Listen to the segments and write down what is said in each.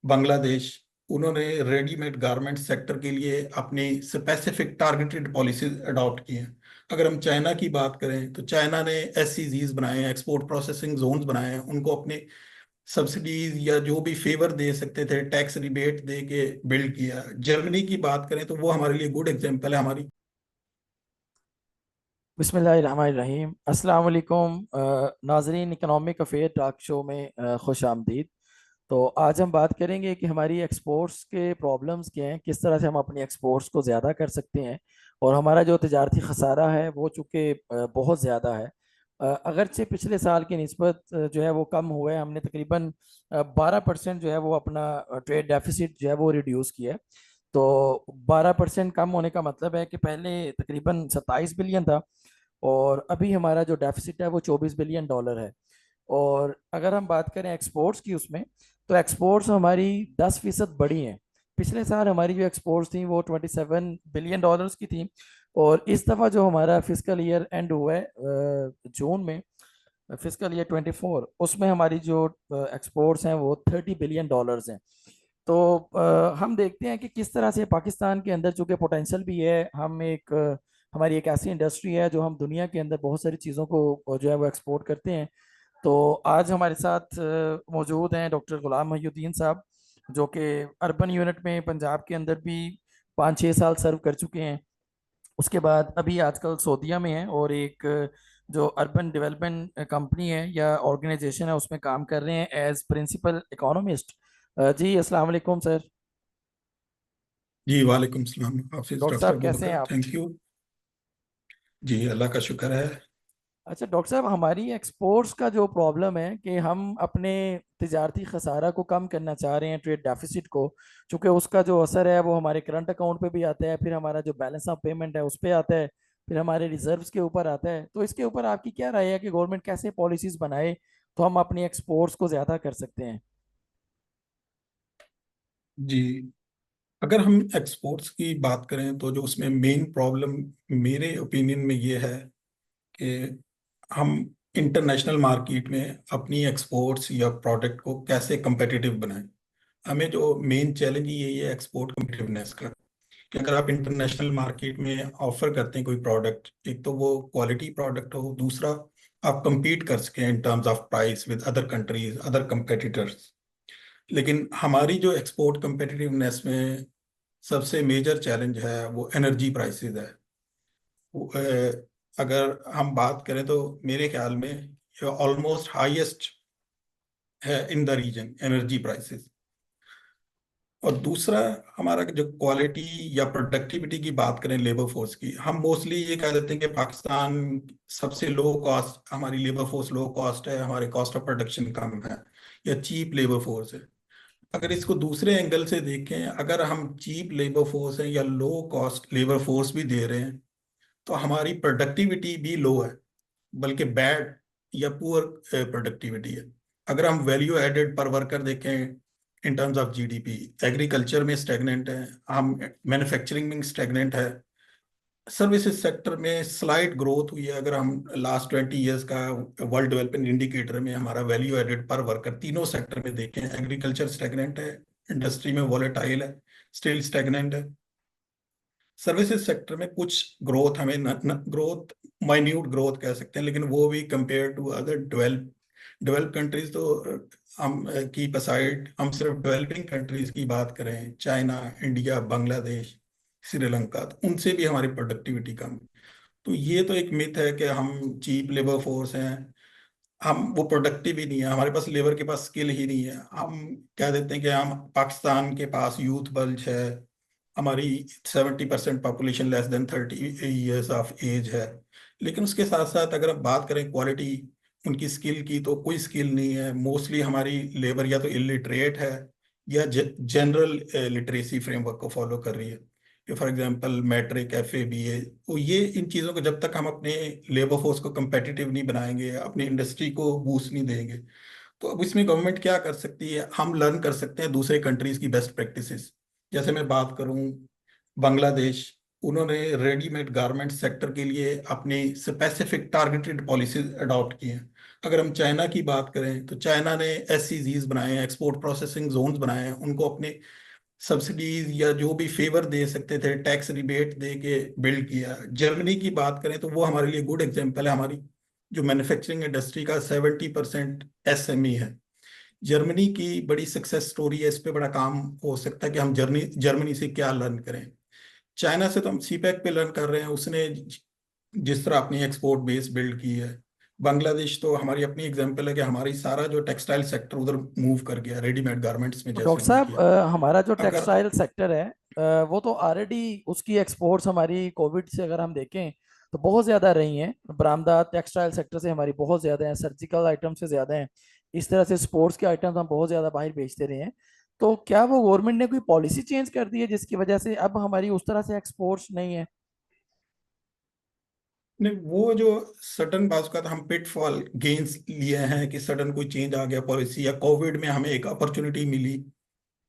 बांग्लादेश, उन्होंने readymade garment sector के लिए अपनी स्पेसिफिक टारगेटेड पॉलिसीज अडॉप्ट की हैं। अगर हम चाइना की बात करें तो चाइना ने एससीजीज बनाए हैं, एक्सपोर्ट प्रोसेसिंग जोन्स बनाए हैं, उनको अपने सब्सिडीज या जो भी फेवर दे सकते थे टैक्स रिबेट दे के बिल्ड किया। जर्मनी की बात करें तो वो हमारे लिए गुड एग्जांपल है। हमारी बिस्मिल्लाहिर्रहमानिर्रहीम। अस्सलाम वालेकुम नाजरीन, इकनॉमिक अफेयर टॉक शो में खुश आमदीद। तो आज हम बात करेंगे कि हमारी एक्सपोर्ट्स के प्रॉब्लम्स क्या हैं, किस तरह से हम अपनी एक्सपोर्ट्स को ज़्यादा कर सकते हैं। और हमारा जो तजारती खसारा है वो चूँकि बहुत ज़्यादा है। अगरचे पिछले साल की निस्बत जो है वो कम हुआ है। हमने तकरीबन 12% जो है वो अपना ट्रेड डेफिसिट जो है वो रिड्यूस किया है। तो 12% कम होने का मतलब है कि पहले तकरीबन 27 बिलियन था और अभी हमारा जो डेफिसिट है वो 24 बिलियन डॉलर है। और अगर हम बात करें एक्सपोर्ट्स की, उसमें तो एक्सपोर्ट्स हमारी 10% बढ़ी हैं। पिछले साल हमारी जो एक्सपोर्ट्स थी वो 27 बिलियन डॉलर्स की थी। और इस दफ़ा जो हमारा फिजिकल ईयर एंड हुआ है जून में, फिजिकल ईयर 24, उसमें हमारी जो एक्सपोर्ट्स हैं वो 30 बिलियन डॉलर्स हैं। तो हम देखते हैं कि किस तरह से पाकिस्तान के अंदर चूंकि पोटेंशियल भी है, हम एक हमारी एक ऐसी इंडस्ट्री है जो हम दुनिया के अंदर बहुत सारी चीज़ों को जो है वो एक्सपोर्ट करते हैं। तो आज हमारे साथ मौजूद हैं डॉक्टर गुलाम मोहिउद्दीन साहब, जो कि अर्बन यूनिट में पंजाब के अंदर भी 5-6 साल सर्व कर चुके हैं। उसके बाद अभी आजकल सऊदीया में है और एक जो अर्बन डेवलपमेंट कंपनी है या ऑर्गेनाइजेशन है उसमें काम कर रहे हैं एज प्रिंसिपल इकोनॉमिस्ट। जी अस्सलाम वालेकुम सर। जी वालेकुम सलाम हाफिज डॉक्टर डॉक्टर साहब अबू कैसे हैं बकर, आप? Thank you. जी अल्लाह का शुक्र है। अच्छा डॉक्टर साहब, हमारी एक्सपोर्ट्स का जो प्रॉब्लम है कि हम अपने तिजारती खसारा को कम करना चाह रहे हैं, ट्रेड डेफिसिट को। चूँकि उसका जो असर है वो हमारे करंट अकाउंट पे भी आता है, फिर हमारा जो बैलेंस ऑफ पेमेंट है उस पे आता है, फिर हमारे रिजर्व्स के ऊपर आता है। तो इसके ऊपर आपकी क्या राय है कि गवर्नमेंट कैसे पॉलिसीज बनाए तो हम अपनी एक्सपोर्ट्स को ज़्यादा कर सकते हैं? जी, अगर हम एक्सपोर्ट्स की बात करें तो जो उसमें मेन प्रॉब्लम मेरे ओपिनियन में ये है कि हम इंटरनेशनल मार्केट में अपनी एक्सपोर्ट्स या प्रोडक्ट को कैसे competitive बनाएं। हमें जो मेन चैलेंज यही है एक्सपोर्ट कम्पिटिटिवनेस का, कि अगर आप इंटरनेशनल मार्केट में ऑफर करते हैं कोई प्रोडक्ट, एक तो वो क्वालिटी प्रोडक्ट हो, दूसरा आप compete कर सकें in terms of price with other countries other competitors। लेकिन हमारी जो एक्सपोर्ट कम्पिटिटिवनेस में सबसे मेजर चैलेंज है वो एनर्जी प्राइसेस है। अगर हम बात करें तो मेरे ख्याल में ये ऑलमोस्ट हाईएस्ट है in the region energy prices. और दूसरा, हमारा जो क्वालिटी या प्रोडक्टिविटी की बात करें लेबर फोर्स की, हम मोस्टली ये कह देते हैं कि पाकिस्तान सबसे लो कॉस्ट, हमारी लेबर फोर्स लो कॉस्ट है, हमारे कॉस्ट ऑफ प्रोडक्शन कम है या चीप लेबर फोर्स है। अगर इसको दूसरे एंगल से देखें, अगर हम चीप लेबर फोर्स है या लो कॉस्ट लेबर फोर्स भी दे रहे हैं तो हमारी प्रोडक्टिविटी भी लो है, बल्कि बैड या पुअर प्रोडक्टिविटी है। अगर हम वैल्यू एडेड पर वर्कर देखें in terms of GDP, agriculture में स्टेगनेंट है, हम मैन्युफैक्चरिंग में स्टेगनेंट है, सर्विसेज सेक्टर में स्लाइट ग्रोथ हुई है। अगर हम लास्ट 20 ईयर्स का वर्ल्ड डेवलपमेंट इंडिकेटर में हमारा वैल्यू एडेड पर वर्कर तीनों सेक्टर में देखें, एग्रीकल्चर स्टेगनेंट है, इंडस्ट्री में वॉलेटाइल है, स्टील स्टेगनेंट है, सर्विसेज सेक्टर में कुछ ग्रोथ, हमें ग्रोथ माइन्यूट ग्रोथ कह सकते हैं, लेकिन वो भी compare to other develop countries तो हम कीप असाइड, हम सिर्फ डेवलपिंग कंट्रीज की बात करें, चाइना, इंडिया, बांग्लादेश, श्रीलंका, तो उनसे भी हमारी प्रोडक्टिविटी कम है। तो ये तो एक मिथ है कि हम चीप लेबर फोर्स हैं, हम वो प्रोडक्टिव ही नहीं है, हमारे पास लेबर के पास स्किल ही नहीं है। हम कह देते हैं कि हम पाकिस्तान के पास यूथ बल्ज है, हमारी 70% population less than 30 years of age है, लेकिन उसके साथ साथ अगर हम बात करें क्वालिटी उनकी स्किल की तो कोई स्किल नहीं है। मोस्टली हमारी लेबर या तो इलिटरेट है या जनरल लिटरेसी फ्रेमवर्क को फॉलो कर रही है, कि for example matric, FA, BA. तो ये इन चीज़ों को जब तक हम अपने लेबर फोर्स को competitive नहीं बनाएंगे, अपनी इंडस्ट्री को बूस्ट नहीं देंगे, तो अब इसमें गवर्नमेंट क्या कर सकती है? हम लर्न कर सकते हैं दूसरे कंट्रीज की बेस्ट प्रैक्टिसेस। जैसे मैं बात करूं, बांग्लादेश, उन्होंने रेडीमेड गारमेंट सेक्टर के लिए अपनी स्पेसिफिक टारगेटेड पॉलिसीज अडॉप्ट की हैं। अगर हम चाइना की बात करें तो चाइना ने एससीजीज बनाए हैं, एक्सपोर्ट प्रोसेसिंग जोन्स बनाए हैं, उनको अपने सब्सिडीज या जो भी फेवर दे सकते थे टैक्स रिबेट दे के बिल्ड किया। जर्मनी की बात करें तो वो हमारे लिए गुड एग्जांपल है। हमारी जो मैन्युफैक्चरिंग इंडस्ट्री का 70% एसएमई है। जर्मनी की बड़ी सक्सेस स्टोरी है, इस पे बड़ा काम हो सकता है कि हम जर्मनी जर्मनी से क्या लर्न करें। चाइना से तो हम सीपैक पे लर्न कर रहे हैं, उसने जिस तरह अपनी एक्सपोर्ट बेस बिल्ड की है। बांग्लादेश तो हमारी अपनी एग्जांपल है कि हमारी सारा जो टेक्सटाइल सेक्टर उधर मूव कर गया, रेडीमेड गारमेंट्स में तो जैसे डॉक्टर हमने साहब, किया। हमारा जो अगर टेक्सटाइल सेक्टर है, वो तो ऑलरेडी उसकी एक्सपोर्ट्स हमारी कोविड से अगर हम देखें तो बहुत ज़्यादा रही हैं। बरामदा टेक्सटाइल सेक्टर से हमारी बहुत ज़्यादा हैं, सर्जिकल आइटम से ज़्यादा हैं। इस तरह से स्पोर्ट्स के आइटम्स हम बहुत ज़्यादा बाहर बेचते रहे हैं। तो क्या वो गवर्नमेंट ने कोई पॉलिसी चेंज कर दी है जिसकी वजह से अब हमारी उस तरह से एक्सपोर्ट्स नहीं है? नहीं, वो जो सडन बाज का हम पिटफॉल गेन्स लिए हैं कि सडन कोई चेंज आ गया पॉलिसी, या कोविड में हमें एक अपॉर्चुनिटी मिली,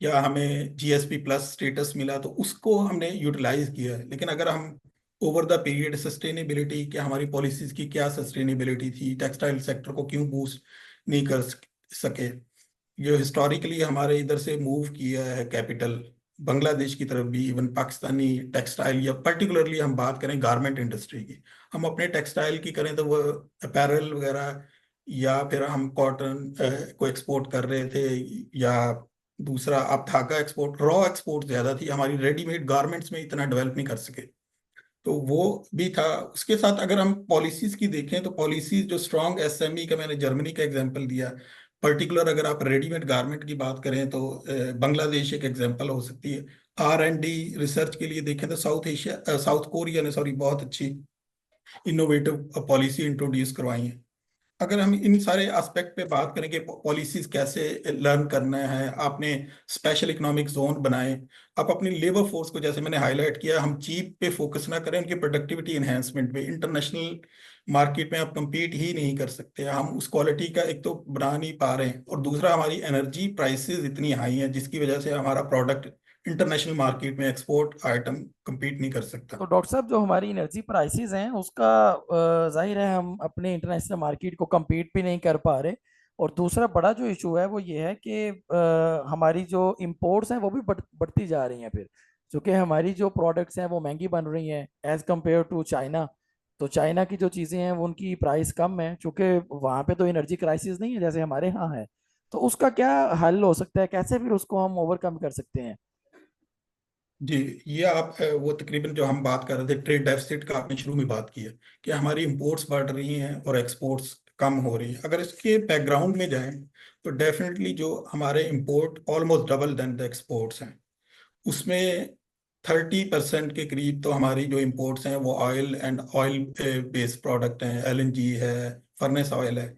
या हमें जीएसपी प्लस स्टेटस मिला, तो उसको हमने यूटिलाइज किया है। लेकिन अगर हम ओवर द पीरियड सस्टेनेबिलिटी, कि हमारी पॉलिसीज की क्या सस्टेनेबिलिटी थी, टेक्सटाइल सेक्टर को क्यों बूस्ट नहीं कर सके। जो हिस्टोरिकली हमारे इधर से मूव किया है कैपिटल बांग्लादेश की तरफ भी, इवन पाकिस्तानी टेक्सटाइल, या पर्टिकुलरली हम बात करें गारमेंट इंडस्ट्री की, हम अपने टेक्सटाइल की करें तो वो अपैरल वगैरह, या फिर हम कॉटन को एक्सपोर्ट कर रहे थे, या दूसरा आप धागा एक्सपोर्ट, रॉ एक्सपोर्ट ज्यादा थी हमारी, रेडीमेड गारमेंट्स में इतना डेवलप नहीं कर सके। तो वो भी था। उसके साथ अगर हम पॉलिसीज की देखें तो पॉलिसीज जो स्ट्रॉन्ग एसएमई का, मैंने जर्मनी का एग्जांपल दिया। पर्टिकुलर अगर आप रेडीमेड गारमेंट की बात करें तो बांग्लादेश एक एग्जांपल हो सकती है। R&D रिसर्च के लिए देखें तो साउथ एशिया, साउथ कोरिया ने सॉरी बहुत अच्छी इनोवेटिव पॉलिसी इंट्रोड्यूस करवाई है। अगर हम इन सारे एस्पेक्ट पे बात करें कि पॉलिसीज कैसे लर्न करना है, आपने स्पेशल इकोनॉमिक जोन बनाए, आप अपनी लेबर फोर्स को, जैसे मैंने हाईलाइट किया, हम चीप पे फोकस ना करें, उनकी प्रोडक्टिविटी एनहेंसमेंट पे। इंटरनेशनल मार्केट में आप compete ही नहीं कर सकते, हम उस क्वालिटी का एक तो बना नहीं पा रहे हैं, और दूसरा हमारी एनर्जी प्राइसेस इतनी हाई हैं जिसकी वजह से हमारा प्रोडक्ट इंटरनेशनल मार्केट में एक्सपोर्ट आइटम compete नहीं कर सकता। तो डॉक्टर साहब, जो हमारी एनर्जी प्राइसेस हैं उसका जाहिर है हम अपने इंटरनेशनल मार्केट को compete भी नहीं कर पा रहे। और दूसरा बड़ा जो इशू है वो ये है कि हमारी जो इंपोर्ट्स हैं वो भी बढ़ती जा रही हैं फिर, क्योंकि हमारी जो प्रोडक्ट्स हैं वो महंगी बन रही हैं एज कम्पेयर टू चाइना। तो चाइना की जो चीज़ें हैं वो उनकी प्राइस कम है, क्योंकि वहाँ पे तो एनर्जी क्राइसिस नहीं है जैसे हमारे यहाँ है। तो उसका क्या हल हो सकता है, कैसे फिर उसको हम ओवरकम कर सकते हैं? जी, ये आप वो तकरीबन जो हम बात कर रहे थे ट्रेड डेफिसिट का, आपने शुरू में बात की है कि हमारी इंपोर्ट्स बढ़ रही हैं और एक्सपोर्ट्स कम हो रही हैं। अगर इसके बैकग्राउंड में जाएं तो डेफिनेटली जो हमारे import almost double than the exports हैं, उसमें 30% के करीब तो हमारी जो इंपोर्ट्स हैं वो oil and oil based product हैं, LNG है, फर्नेस ऑयल है।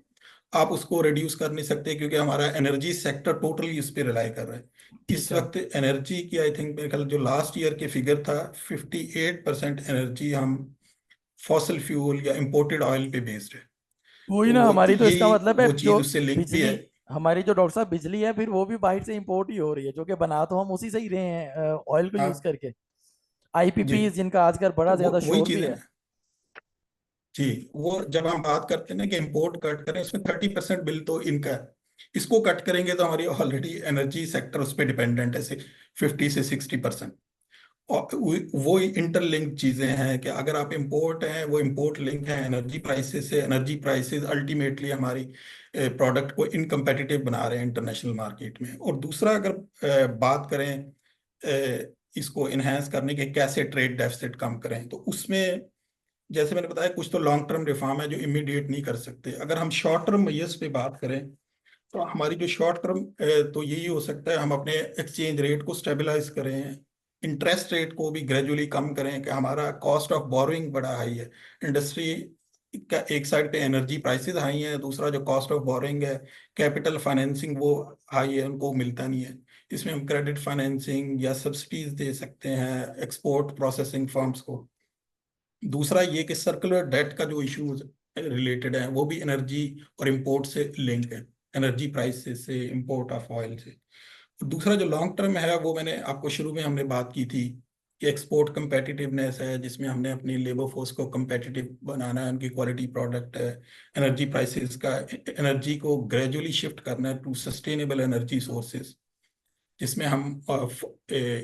आप उसको रिड्यूस कर नहीं सकते क्योंकि हमारा एनर्जी सेक्टर टोटली इस पे रिलाई कर रहा है। ठीक इस है। वक्त एनर्जी की आई थिंक मेरे ख्याल जो लास्ट ईयर के फिगर था, 58% एनर्जी हम फॉसल फ्यूल या इंपोर्टेड ऑयल पे बेस्ड है। वही तो ना, वो हमारी तो इसका यही मतलब है वो जो चीज़ उससे लिंक भी बिजली, है। हमारी जो डॉक्टर साहब बिजली है फिर वो भी बाहर से इंपोर्ट ही हो रही है, जो कि बना तो हम उसी से ही रहे हैं ऑयल को यूज हाँ करके। जी, आईपीपी जिनका आजकल तो बड़ा वो ज्यादा वही शोर चीज़ भी है है। ना। जी, वो जब हम बात करते हैं ना कि इंपोर्ट कट करें, उसमें 30% बिल तो इनका है। इसको कट करेंगे तो हमारी ऑलरेडी एनर्जी सेक्टर उस पर डिपेंडेंट है, 50 से 60%। और वो इंटरलिंक चीजें हैं कि अगर आप इंपोर्ट हैं, वो इंपोर्ट लिंक है एनर्जी प्राइसेस से। एनर्जी प्राइसेस अल्टीमेटली हमारी प्रोडक्ट को इनकम्पेटिटिव बना रहे हैं इंटरनेशनल मार्केट में। और दूसरा अगर बात करें इसको इन्हेंस करने के कैसे ट्रेड डेफिसिट कम करें, तो उसमें जैसे मैंने बताया कुछ तो लॉन्ग टर्म रिफॉर्म है जो इमीडिएट नहीं कर सकते। अगर हम शॉर्ट टर्म मेजर्स पे बात करें तो हमारी जो शॉर्ट टर्म तो यही हो सकता है, हम अपने एक्सचेंज रेट को स्टेबलाइज करें, इंटरेस्ट रेट को भी ग्रेजुअली कम करें कि हमारा कॉस्ट ऑफ बोरोइंग बड़ा हाई है। इंडस्ट्री का एक साइड पे एनर्जी प्राइसेस हाई है, दूसरा जो कॉस्ट ऑफ बोरोइंग है, कैपिटल फाइनेंसिंग वो हाई है, उनको मिलता नहीं है। इसमें हम क्रेडिट फाइनेंसिंग या सब्सिडीज दे सकते हैं एक्सपोर्ट प्रोसेसिंग फर्म्स को। दूसरा ये कि सर्कुलर डेट का जो इश्यूज रिलेटेड है वो भी एनर्जी और इंपोर्ट से लिंक है, एनर्जी प्राइस से इंपोर्ट ऑफ ऑयल से। दूसरा जो लॉन्ग टर्म है वो मैंने आपको शुरू में हमने बात की थी कि एक्सपोर्ट competitiveness है, जिसमें हमने अपनी लेबर फोर्स को competitive बनाना है, उनकी क्वालिटी प्रोडक्ट है, एनर्जी प्राइसेस का, एनर्जी को ग्रेजुअली शिफ्ट करना है टू सस्टेनेबल एनर्जी सोर्सेज, जिसमें हम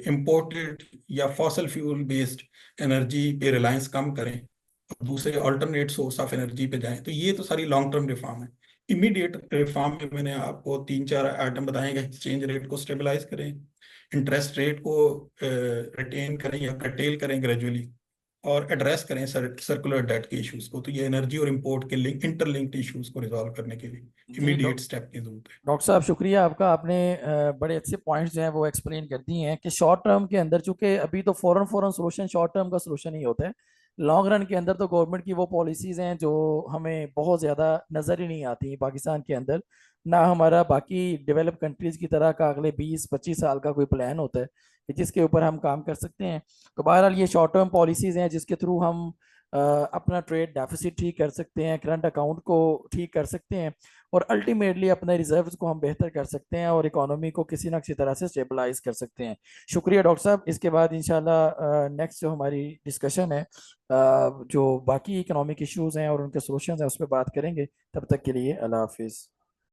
इंपोर्टेड या फॉसल फ्यूल बेस्ड एनर्जी पे रिलायंस कम करें और दूसरे अल्टरनेट सोर्स ऑफ एनर्जी पे जाएं। तो ये तो सारी लॉन्ग टर्म रिफॉर्म है। इमीडिएट रिफॉर्म में मैंने आपको तीन चार आइटम बताए कि एक्सचेंज रेट को स्टेबलाइज करें, इंटरेस्ट रेट को रिटेन करें या कटेल करें ग्रेजुअली, और एड्रेस करें सर्कुलर डेट के इश्यूज को। तो ये एनर्जी और इंपोर्ट के लिंक इंटरलिंक्ड इश्यूज को रिजॉल्व करने के लिए जी इमीडिएट स्टेप की जरूरत है। डॉक्टर साहब, शुक्रिया आपका। आपने बड़े अच्छे पॉइंट्स जो हैं वो एक्सप्लेन कर दिए हैं कि शॉर्ट टर्म के अंदर, चूंकि अभी तो फौरन फौरन सोल्यूशन शॉर्ट टर्म का सोल्यूशन ही होता है, लॉन्ग रन के अंदर तो गवर्नमेंट की वो पॉलिसीज़ हैं जो हमें बहुत ज़्यादा नज़र ही नहीं आती पाकिस्तान के अंदर। ना हमारा बाकी डेवलप कंट्रीज़ की तरह का अगले 20-25 साल का कोई प्लान होता है कि जिसके ऊपर हम काम कर सकते हैं। तो बहरहाल ये शॉर्ट टर्म पॉलिसीज़ हैं जिसके थ्रू हम अपना ट्रेड डेफिसिट ठीक कर सकते हैं, करंट अकाउंट को ठीक कर सकते हैं, और अल्टीमेटली अपने रिजर्व्स को हम बेहतर कर सकते हैं और इकोनॉमी को किसी ना किसी तरह से स्टेबलाइज कर सकते हैं। शुक्रिया डॉक्टर साहब। इसके बाद इंशाल्लाह नेक्स्ट जो हमारी डिस्कशन है, जो बाकी इकोनॉमिक इश्यूज हैं और उनके सॉल्यूशंस हैं, उस पर बात करेंगे। तब तक के लिए अल्लाह हाफिज़।